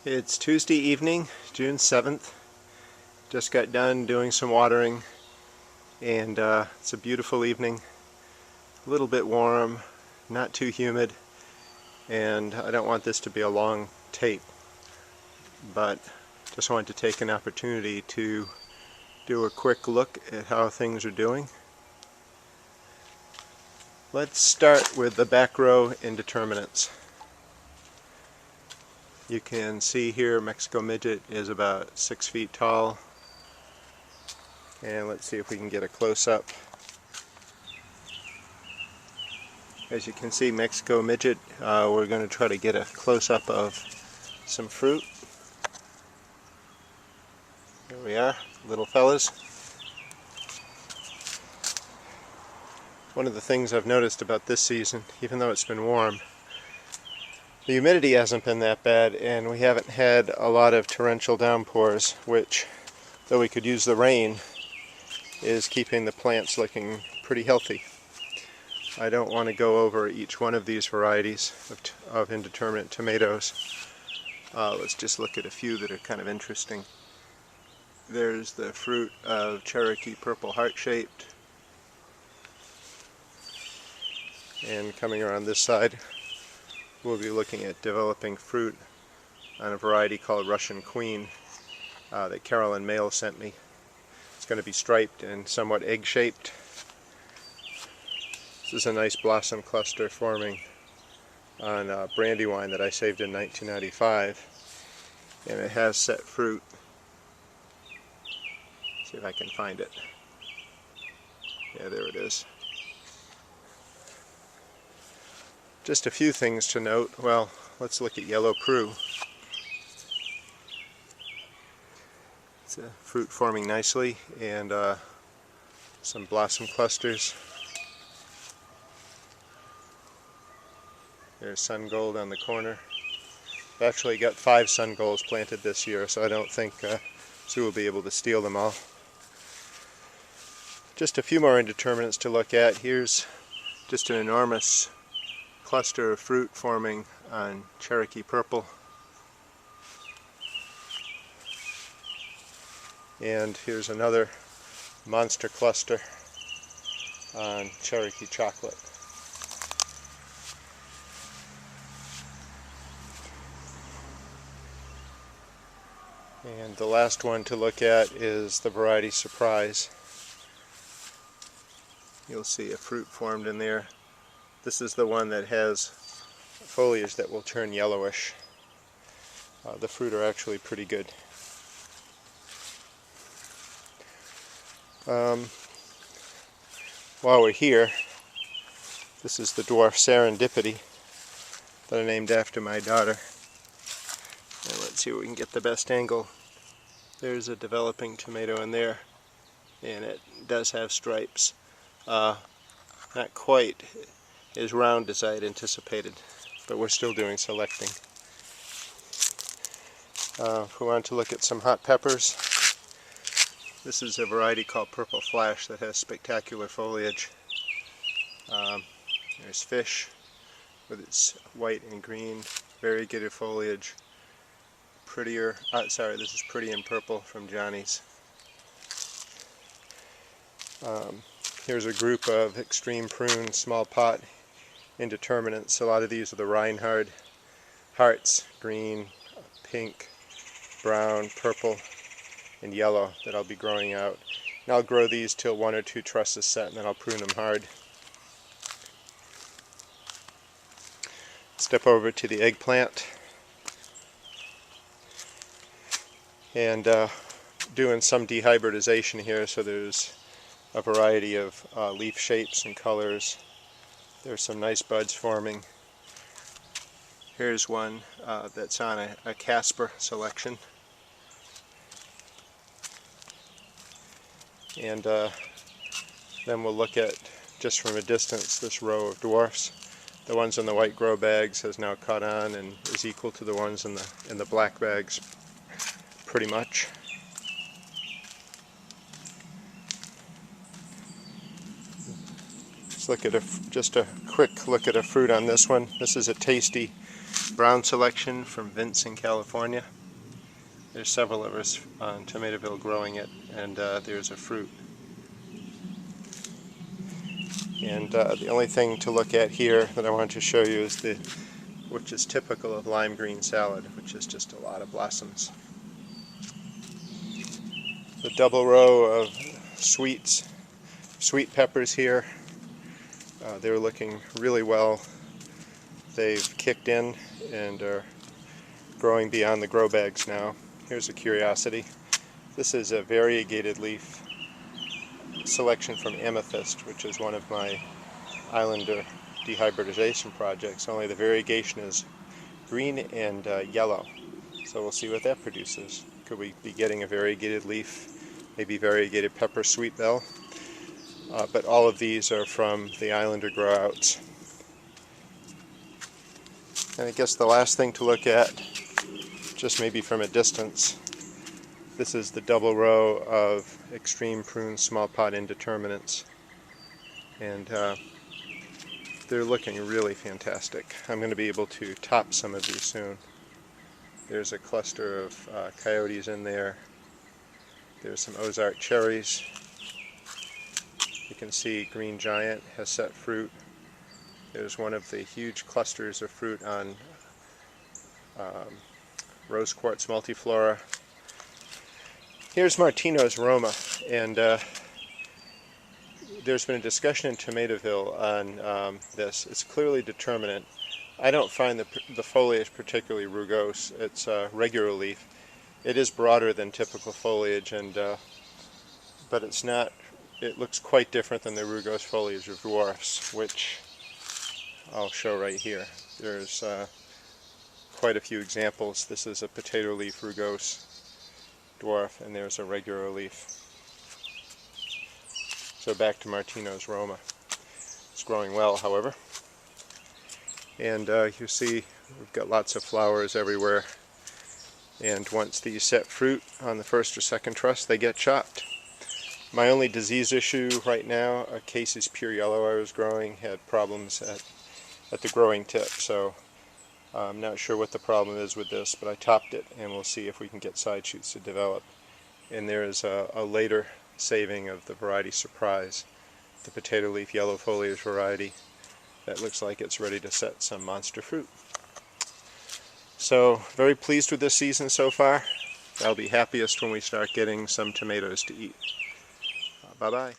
It's Tuesday evening, June 7th. Just got done doing some watering, and it's a beautiful evening. A little bit warm, not too humid, and I don't want this to be a long tape, but just wanted to take an opportunity to do a quick look at how things are doing. Let's start with the back row indeterminates. You can see here Mexico Midget is about 6 feet tall, and let's see if we can get a close-up. As you can see, Mexico Midget, we're going to try to get a close-up of some fruit. There we are, little fellas. One of the things I've noticed about this season, even though it's been warm, the humidity hasn't been that bad, and we haven't had a lot of torrential downpours, which, though we could use the rain, is keeping the plants looking pretty healthy. I don't want to go over each one of these varieties of indeterminate tomatoes. Let's just look at a few that are kind of interesting. There's the fruit of Cherokee Purple Heart-Shaped. And coming around this side, we'll be looking at developing fruit on a variety called Russian Queen that Carolyn Mail sent me. It's going to be striped and somewhat egg-shaped. This is a nice blossom cluster forming on Brandywine that I saved in 1995, and it has set fruit. See if I can find it. Yeah, there it is. Just a few things to note. Well, let's look at Yellow Prue. It's a fruit forming nicely, and some blossom clusters. There's sun gold on the corner. I've actually got 5 sun golds planted this year, so I don't think Sue will be able to steal them all. Just a few more indeterminates to look at. Here's just an enormous cluster of fruit forming on Cherokee Purple. And here's another monster cluster on Cherokee Chocolate. And the last one to look at is the variety Surprise. You'll see a fruit formed in there. This is the one that has foliage that will turn yellowish. The fruit are actually pretty good. While we're here, this is the dwarf Serendipity that I named after my daughter. And let's see if we can get the best angle. There's a developing tomato in there, and it does have stripes. Not quite as round as I had anticipated, but we're still doing selecting. If we want to look at some hot peppers, this is a variety called Purple Flash that has spectacular foliage. There's Fish with its white and green variegated foliage. Prettier, sorry, this is Pretty in Purple from Johnny's. Here's a group of extreme prune small pot indeterminates. A lot of these are the Reinhard hearts, green, pink, brown, purple, and yellow that I'll be growing out. And I'll grow these till 1 or 2 trusses set, and then I'll prune them hard. Step over to the eggplant, and doing some dehybridization here, so there's a variety of leaf shapes and colors. There's some nice buds forming. Here's one that's on a Casper selection. And then we'll look at, just from a distance, this row of dwarfs. The ones in the white grow bags has now caught on and is equal to the ones in the black bags, pretty much. Let's look at just a quick look at a fruit on this one. This is a tasty brown selection from Vince in California. There's several of us on Tomatoville growing it, and there's a fruit. And the only thing to look at here that I want to show you is which is typical of lime green salad, which is just a lot of blossoms. The double row of sweet peppers here, they're looking really well. They've kicked in and are growing beyond the grow bags now. Here's a curiosity. This is a variegated leaf selection from Amethyst, which is one of my Islander dehybridization projects, only the variegation is green and yellow. So we'll see what that produces. Could we be getting a variegated leaf, maybe variegated pepper sweet bell? But all of these are from the Islander grow-outs. And I guess the last thing to look at, just maybe from a distance, this is the double row of extreme prune small pot indeterminates. And they're looking really fantastic. I'm going to be able to top some of these soon. There's a cluster of coyotes in there. There's some Ozark cherries. You can see Green Giant has set fruit. There's one of the huge clusters of fruit on Rose Quartz multiflora. Here's Martino's Roma, and there's been a discussion in Tomatoville on this. It's clearly determinate. I don't find the foliage particularly rugose. It's regular leaf. It is broader than typical foliage, but it's not. It looks quite different than the rugose foliage of dwarfs, which I'll show right here. There's quite a few examples. This is a potato leaf rugose dwarf, and there's a regular leaf. So back to Martino's Roma. It's growing well, however. And you see we've got lots of flowers everywhere. And once these set fruit on the first or second truss, they get chopped. My only disease issue right now, a Casey's Pure Yellow I was growing, had problems at the growing tip. So I'm not sure what the problem is with this, but I topped it, and we'll see if we can get side shoots to develop. And there is a later saving of the variety Surprise, the potato leaf yellow foliage variety that looks like it's ready to set some monster fruit. So very pleased with this season so far. I'll be happiest when we start getting some tomatoes to eat. Bye-bye.